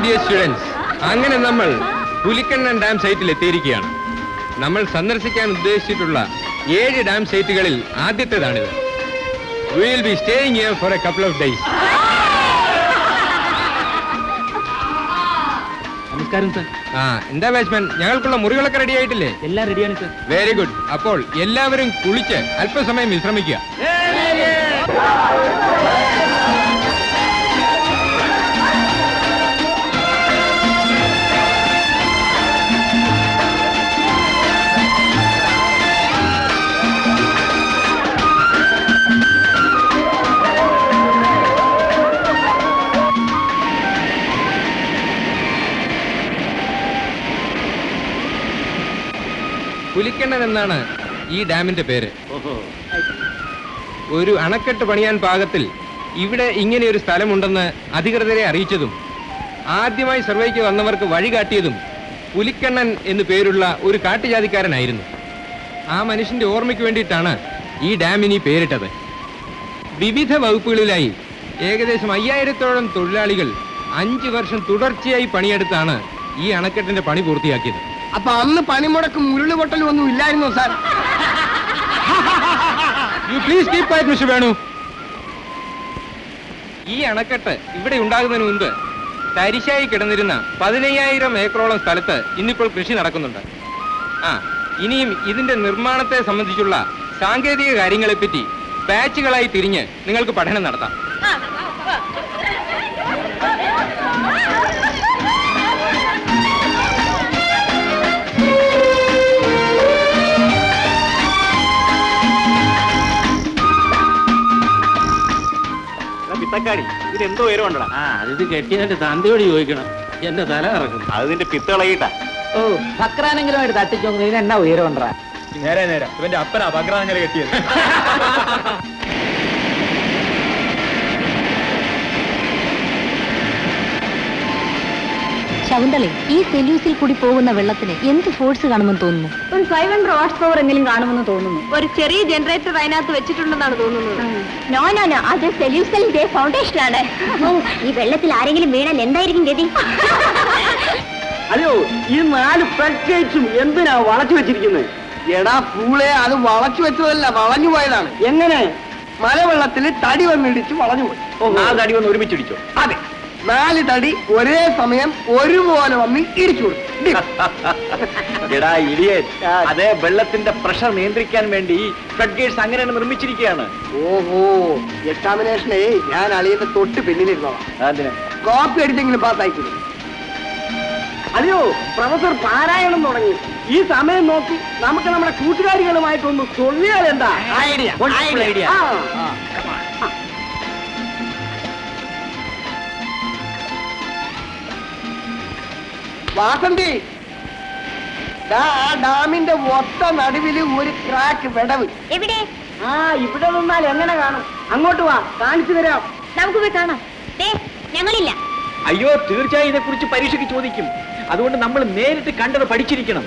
Dear students, അങ്ങനെ നമ്മൾ പുലിക്കണ്ണൻ dam സൈറ്റിൽ എത്തിയിരിക്കുകയാണ്. നമ്മൾ സന്ദർശിക്കാൻ ഉദ്ദേശിച്ചിട്ടുള്ള 7 ഡാം സൈറ്റുകളിൽ ആദ്യത്തേതാണിത്. We will be staying here for a couple of days. നമസ്കാരം സർ. എന്താ ബാച്ച്മാൻ, ഞങ്ങൾക്കുള്ള മുറികളൊക്കെ റെഡി ആയിട്ടില്ലേ? എല്ലാം റെഡിയാണ് സർ. Very good. അപ്പോൾ എല്ലാവരും കുളിച്ച് അല്പസമയം വിശ്രമിക്കുക. പുലിക്കണ്ണൻ എന്നാണ് ഈ ഡാമിന്റെ പേര്. ഒരു അണക്കെട്ട് പണിയാൻ പാകത്തിൽ ഇവിടെ ഇങ്ങനെ ഒരു സ്ഥലമുണ്ടെന്ന് അധികൃതരെ അറിയിച്ചതും ആദ്യമായി സർവേക്ക് വന്നവർക്ക് വഴി കാട്ടിയതും പുലിക്കണ്ണൻ എന്നു പേരുള്ള ഒരു കാട്ടുജാതിക്കാരനായിരുന്നു. ആ മനുഷ്യന്റെ ഓർമ്മയ്ക്ക് വേണ്ടിയിട്ടാണ് ഈ ഡാമിന് പേരിട്ടത്. വിവിധ വകുപ്പുകളിലായി ഏകദേശം 5000-ഓളം തൊഴിലാളികൾ 5 വർഷം തുടർച്ചയായി പണിയെടുത്താണ് ഈ അണക്കെട്ടിന്റെ പണി പൂർത്തിയാക്കിയത്. അപ്പൊ അന്ന് പണിമുടക്കും ഉരുളുപൊട്ടലും ഒന്നും ഇല്ലായിരുന്നോ sir? You please keep quiet mister Venu. ഈ അണക്കെട്ട് ഇവിടെ ഉണ്ടാകുന്നതിന് മുൻപ് തരിശായി കിടന്നിരുന്ന 15,000 ഏക്കറോളം സ്ഥലത്ത് ഇന്നിപ്പോൾ കൃഷി നടക്കുന്നുണ്ട്. ഇനിയും ഇതിന്റെ നിർമ്മാണത്തെ സംബന്ധിച്ചുള്ള സാങ്കേതിക കാര്യങ്ങളെപ്പറ്റി ബാച്ചുകളായി തിരിഞ്ഞ് നിങ്ങൾക്ക് പഠനം നടത്താം. ഇതെന്തോ ഉയരമുണ്ടോ? അത് കെട്ടിയതിന്റെ തന്തയോട് ചോദിക്കണം. എന്റെ തല ഇറക്കുന്നു. അതിന്റെ പിത്തളയിട്ടാ. ഓ ഭക്രാനെങ്കിലും ആയിട്ട് തട്ടിച്ചോന്ന് ഇതിന് എന്നാ ഉയരമുണ്ടാ? നേരെ ഇവന്റെ അപ്പനാ ഭക്രാനങ്ങനെ കെട്ടിയത്. ശകുന്തളെ, ഈ സെല്യൂസിൽ കൂടി പോകുന്ന വെള്ളത്തിന് എന്ത് ഫോഴ്സ് കാണുമെന്ന് തോന്നുന്നു? ഒരു 500 വാട്ട്സ് പവർ എങ്കിലും കാണുമെന്ന് തോന്നുന്നു. ഒരു ചെറിയ ജനറേറ്റർ അതിനകത്ത് വെച്ചിട്ടുണ്ടെന്നാണ് തോന്നുന്നത്. നോ നോ നോ, അത് സെല്യൂസിന്റെ ഫൗണ്ടേഷൻ ആണ്. ഈ വെള്ളത്തിൽ ആരെങ്കിലും വീണാൽ എന്തായിരിക്കും ഗതി? അയ്യോ, ഈ 4 പ്രത്യേകിച്ചും എന്തിനാ വളച്ചു വെച്ചിരിക്കുന്നത്? എടാ പൂളെ, അത് വളച്ചു വെച്ചതല്ല, വളഞ്ഞു പോയതാണ്. എങ്ങനെ? മലവെള്ളത്തിൽ തടി വന്നിടിച്ച് വളഞ്ഞു പോയി. തടി വന്ന് ഒരുമിച്ചിടിച്ചോ? അതെ, 4 തടി ഒരേ സമയം ഒരുപോലെ വന്ന് ഇടിച്ചു കൊടുത്തു. അതെ, വെള്ളത്തിന്റെ പ്രഷർ നിയന്ത്രിക്കാൻ വേണ്ടി ഫ്ലഡ് ഗേറ്റ്സ് അങ്ങനെ നിർമ്മിച്ചിരിക്കുകയാണ്. ഓഹോ, എക്സാമിനേഷനെ ഞാൻ അളിയന്റെ തൊട്ട് പിന്നിലിരുന്നോളാം. കോപ്പി അടിച്ചെങ്കിലും പാസ്സായിക്കില്ല. അതെയോ, പ്രൊഫസർ പാരായണം തുടങ്ങി. ഈ സമയം നോക്കി നമുക്ക് നമ്മുടെ കൂട്ടുകാരികളുമായിട്ടൊന്ന് ചൊല്ലിയാൽ എന്താ? ഐഡിയ. വാസന്തി, ആ ഡാമിന്റെ ഒത്ത നടുവില് ഒരു ക്രാക്ക് വിടവ്. എവിടെ? ഇവിടെ നിന്നാൽ എങ്ങനെ കാണും? അങ്ങോട്ട് വാ, കാണിച്ചു തരാം. നമുക്ക് പോയി കാണാം. ഞങ്ങളില്ല. അയ്യോ, തീർച്ചയായും ഇതേ കുറിച്ച് പരീക്ഷയ്ക്ക് ചോദിക്കും. അതുകൊണ്ട് നമ്മൾ നേരിട്ട് കണ്ടത് പഠിച്ചിരിക്കണം.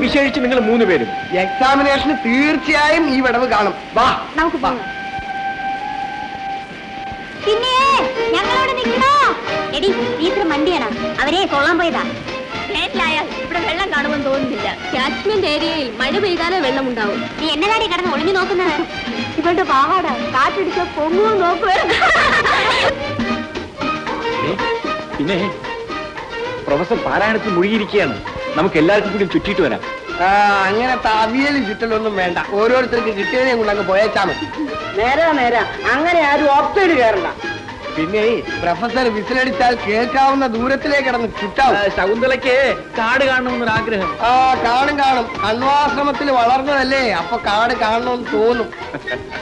വിശേഷിച്ച് നിങ്ങൾ 3 പേരും. എക്സാമിനേഷന് തീർച്ചയായും ഈ വിടവ് കാണും. വാ, നമുക്ക് പോകാം. പിന്നെ ഞങ്ങളോട് നിൽക്കണോ? എടി, ഇത്ര മണ്ടിയാണ്. അവരെ കൊള്ളാൻ പോയതാ. വേനലായാൽ ഇവിടെ വെള്ളം കാണുമെന്ന് തോന്നുന്നില്ല. കാച്ച്മെന്റ് ഏരിയയിൽ മഴ പെയ്താലേ വെള്ളം ഉണ്ടാവും. നീ എന്നതാടി കിടന്ന് ഒളിഞ്ഞു നോക്കുന്നത്? ഇവരുടെ പാവാട കാറ്റടിച്ച പൊങ്ങുമോ നോക്കുക. പിന്നെ പ്രൊഫസർ പാരായണത്തിൽ മുഴുകിയിരിക്കുകയാണ്. നമുക്ക് എല്ലാവർക്കും കൂടി ചുറ്റിയിട്ട് വരാം. അങ്ങനത്തെ അവിയലും ചുറ്റലൊന്നും വേണ്ട. ഓരോരുത്തർക്ക് കിട്ടിയതിനെ കൊണ്ട് അങ്ങ് പോയേച്ചാ മതി. നേരാ, അങ്ങനെ ആരും ഓപ്സൈഡ് കയറണ്ട. പിന്നെ പ്രൊഫസർ വിസിലടിച്ചാൽ കേൾക്കാവുന്ന ദൂരത്തിലേക്ക് കിടന്ന് ചുറ്റാവും. ശകുന്തളയ്ക്ക് കാട് കാണണമെന്നൊരാഗ്രഹം. കാണും. അന്വാശ്രമത്തിൽ വളർന്നതല്ലേ, അപ്പൊ കാട് കാണണമെന്ന് തോന്നും.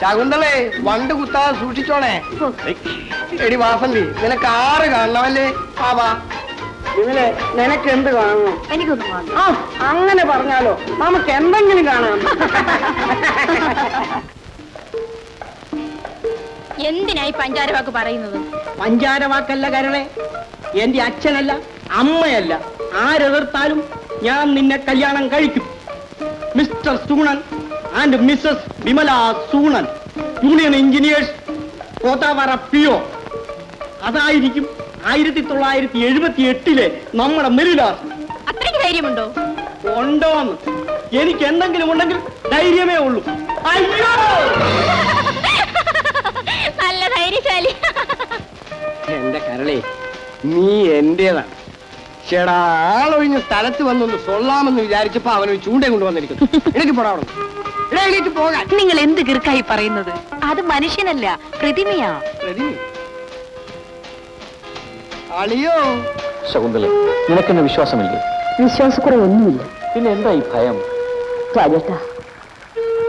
ശകുന്തളെ, വണ്ട് കുത്താതെ സൂക്ഷിച്ചോണേ. എടി വാസന്തി, നിനക്ക് 6 കാണണമല്ലേ? വാ. ഇവനെ നിനക്ക് എന്ത് കാണണം? എനിക്കൊന്നും കാണണം. അങ്ങനെ പറഞ്ഞാലോ, നമുക്ക് എന്തെങ്കിലും കാണാം. എന്തിനായി പഞ്ചാരവാക്ക് പറയുന്നത്? പഞ്ചാരവാക്കല്ല കരളെ, എന്റെ അച്ഛനല്ല, അമ്മയല്ല, ആരെതിർത്താലും ഞാൻ നിന്നെ കല്യാണം കഴിക്കും. Mister Soonan and missus Vimala Soonan, union engineers, Kothavara PO. അതായിരിക്കും 1978 നമ്മുടെ മിലിലാസ്. അത്രയ്ക്ക് ധൈര്യമുണ്ടോ? ഉണ്ടോന്ന് എനിക്ക് എന്തെങ്കിലും ഉണ്ടെങ്കിൽ ധൈര്യമേ ഉള്ളൂ. അയ്യോ, നല്ല ധൈര്യശാലി. എന്റെ കരളെ, നീ എന്റേതാണ്. ചേടാ, ആളൊഴിഞ്ഞ സ്ഥലത്ത് വന്നൊന്ന് കൊള്ളാമെന്ന് വിചാരിച്ചപ്പോ അവനൊരു ചൂണ്ട കൊണ്ടുവന്നിരിക്കുന്നു. എനിക്ക് പോടാ അവിടെ. എണീറ്റ് പോകാൻ. നിങ്ങൾ എന്ത് കിർക്കായി പറയുന്നത്? അത് മനുഷ്യനല്ല, പ്രതിമയാ. അളിയോ, ശകുന്തള, നിനക്കെന്നെ വിശ്വാസമില്ലേ? വിശ്വാസക്കുറവൊന്നുമില്ല. പിന്നെ എന്താ ഈ ഭയം? രാജേട്ടാ,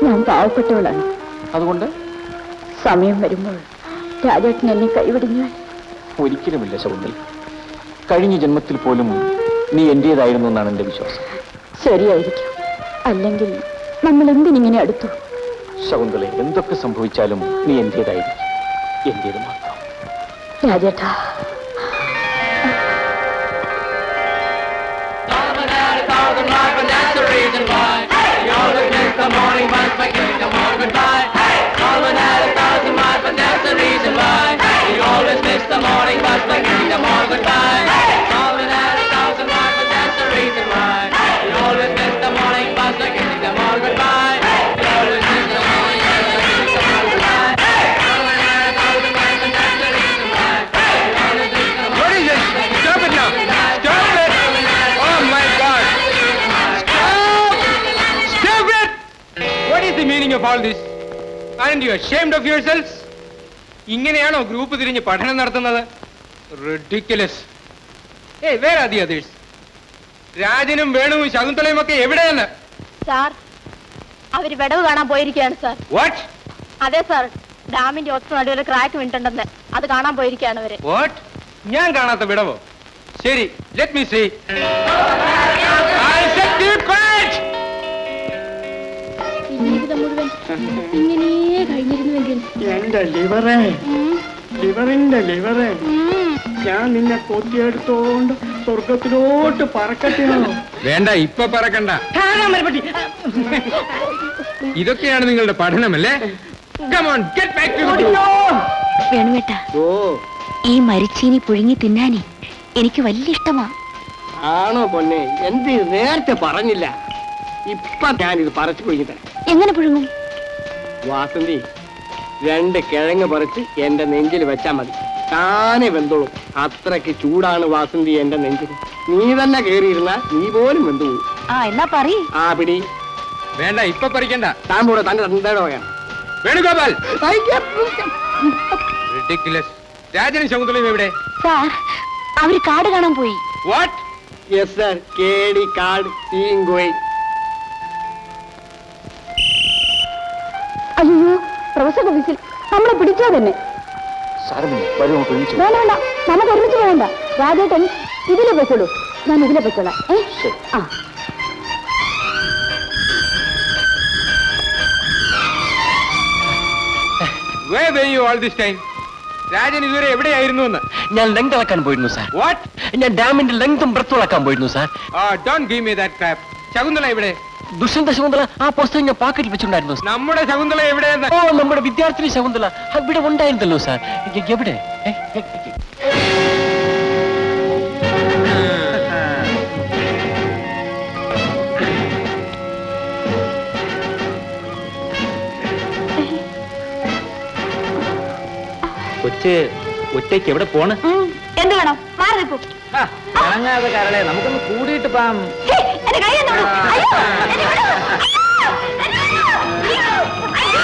ഞാൻ പാവപ്പെട്ടവളാണ്. അതുകൊണ്ട് സമയം വരുമ്പോൾ രാജേട്ടൻ എന്നെ കൈവിടിഞ്ഞാൽ? ഒരിക്കലുമില്ല ശകുന്തള. കഴിഞ്ഞ ജന്മത്തിൽ പോലും നീ എന്റേതായിരുന്നു എന്നാണ് എന്റെ വിശ്വാസം. ശരിയായിരിക്കും. അല്ലെങ്കിൽ നമ്മൾ എന്തിനിങ്ങനെ അടുത്തു? ശകുന്തള, എന്തൊക്കെ സംഭവിച്ചാലും നീ എന്റേതായിരിക്കും. എന്റേത് മാത്രം. രാജേട്ടാ, of all this? Aren't you ashamed of yourselves? ഇങ്ങനെയാണോ ഗ്രൂപ്പ് തിരിഞ്ഞ് പഠനം നടത്തുന്നത്? Ridiculous. Hey, where are the others? രാജനും വേണുവും ശകുന്തളയും ഒക്കെ എവിടെയാണ്? സാർ, അവര് വിടവ് കാണാൻ പോയിരിക്കുകയാണ് സാർ. What? അതെ സാർ, ഡാമിന്റെ ഒത്ത നടുവിൽ ക്രാക്ക് വീണിട്ടുണ്ടെന്ന് അത് കാണാൻ പോയിരിക്കുകയാണ് അവര്. What? ഞാൻ കാണാത്ത വിടവോ? ശരി, let me see. I said keep quiet. ജീവിതം മുഴുവൻ ഇങ്ങനെ കഴിഞ്ഞിരുന്നുവെങ്കിൽ. എന്റെ ലിവറേ, ലിവറിന്റെ ലിവറേ, ഞാൻ നിന്നെ കൊത്തിയെടുത്തോണ്ട് സ്വർഗത്തിലോട്ട് പറക്കട്ടെയോ? വേണ്ട, ഇപ്പൊ പറക്കണ്ട. ഇതൊക്കെയാണ് നിങ്ങളുടെ പഠനമല്ലേ? Come on, get back to the room. വേണുവേട്ടാ, ഈ മരിച്ചീനി പുഴുങ്ങി തിന്നാനേ എനിക്ക് വലിയ ഇഷ്ടമാ. ആണോ പൊന്നെ? എന്ത് നേരത്തെ പറഞ്ഞില്ല? ഇപ്പൊ ഞാനിത് പറിച്ചു പുഴുങ്ങി തരാം. എങ്ങനെ പുഴുങ്ങും? വാസന്തി, 2 കിഴങ്ങ് പറിച്ച് എന്റെ നെഞ്ചിൽ വെച്ചാ മതി, താനെ വെന്തോളും. അത്രയ്ക്ക് ചൂടാണ് വാസന്തി എന്റെ നെഞ്ചിൽ. നീ തന്നെ കേറിയിരുന്ന നീ പോലും വെന്തുപോകും. എന്നാ പറയ്. ആ പിടി. വേണ്ട, ഇപ്പൊ പറിക്കണ്ട. താൻ കൂടെ തന്റെ തന്തയുടെ വകയാണ്. വേണുഗോപാൽ. Ridiculous. രാജനും ശകുന്തളയും എവിടെ? സാർ, അവര് കാട് കാണാൻ പോയി. What? Yes sir, കേടി കാട് തീങ്കോയി. അയ്യോ, പ്രൊഫസർ ഓഫീസിൽ നമ്മളെ പിടിച്ചോ തന്നെ. സാരമില്ല, വരൂ, നമുക്ക് ഒരുമിച്ച് വേണ്ട വേണ്ട, നമുക്ക് ഒരുമിച്ച് പോകണ്ട. രാജേട്ടൻ ഇതിലെ വെച്ചോളൂ, ഞാൻ ഇതിലെ വെച്ചോളാം. ശരി. ആ, Where were you all this time? Rajan ഇതുവരെ എവിടെയായിരുന്നു എന്ന്? ഞാൻ ലെങ്ത് അളക്കാൻ പോയിരുന്നു സാർ. What? ഞാൻ ഡാമിന്റെ ലെങ്തും ബ്രെത്തും അളക്കാൻ പോയിരുന്നു sir. Don't give me that crap. Shakuntala എവിടെ? ദുഷ്യന്ത ശകുന്തള ആ പുസ്തകം ഞാൻ പാക്കറ്റിൽ വെച്ചിട്ടുണ്ടായിരുന്നു. നമ്മുടെ ശകുന്തള എവിടെയെന്ന്? ഓ, നമ്മുടെ വിദ്യാർത്ഥിനി ശകുന്തള ഇവിടെ ഉണ്ടായിരുന്നല്ലോ സാർ. എവിടെ? കൊച്ച് ഒറ്റയ്ക്ക് എവിടെ പോണ്? എന്ത് വേണം? മാറി നിൽക്കൂ. ഇറങ്ങാതെ കരളെ, നമുക്കൊന്ന് കൂടിയിട്ട് പാം. എന്റെ കൈ ഒന്ന് വിടൂ. അയ്യോ, എന്നെ വിടൂ. അയ്യോ, അയ്യോ,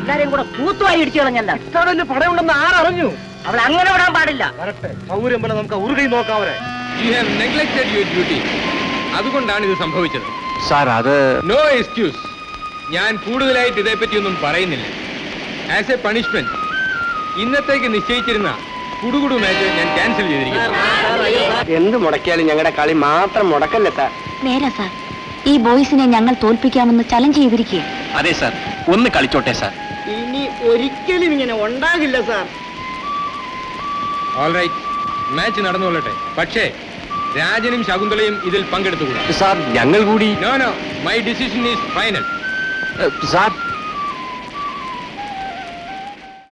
എല്ലാരെയും കൂടെ തൂത്തുവാരി ഇടിച്ചു കളഞ്ഞല്ല ഇത്ര വലിയ പടയുണ്ടെന്ന് ആരറിഞ്ഞു അവൾ അങ്ങനെ വിടാൻ പാടില്ല സൗകര്യം പോലെ നമുക്ക് ഉറുകൈ നോക്കാം അവരെ. You have neglected your duty. അതുകൊണ്ടാണ് ഇത് സംഭവിച്ചത്. സാർ അത് നോ എക്സ്ക്യൂസ്. ഞാൻ കൂടുതലായിട്ട് ഇതേപ്പറ്റിയൊന്നും പറയുന്നില്ല. ആസ് എ പണിഷ്മെന്റ് ഇന്നത്തേക്ക് നിശ്ചയിച്ചിരുന്ന കുടുകുടു മാച്ച് ഞാൻ ക്യാൻസൽ ചെയ്തിരിക്കുന്നു. എന്ത് മുടക്കിയാലും ഞങ്ങളുടെ കളി മാത്രം മുടക്കല്ലേ സാർ. നേരാ സാർ, ഈ ബോയ്സിനെ ഞങ്ങൾ തോൽപ്പിക്കാമെന്ന് ചലഞ്ച് ചെയ്തിരിക്കുക. അതെ സാർ, ഒന്ന് കളിച്ചോട്ടെ സാർ. ഇനി ഒരിക്കലും ഇങ്ങനെ ഉണ്ടാകില്ല സാർ. ഓൾ റൈറ്റ്, മാച്ച് നടന്നുകൊള്ളട്ടെ. പക്ഷേ രാജനും ശകുന്തളയും ഇതിൽ പങ്കെടുത്തുകൂടാ. സാർ ഞങ്ങൾ കൂടി no no, my decision is final. Sir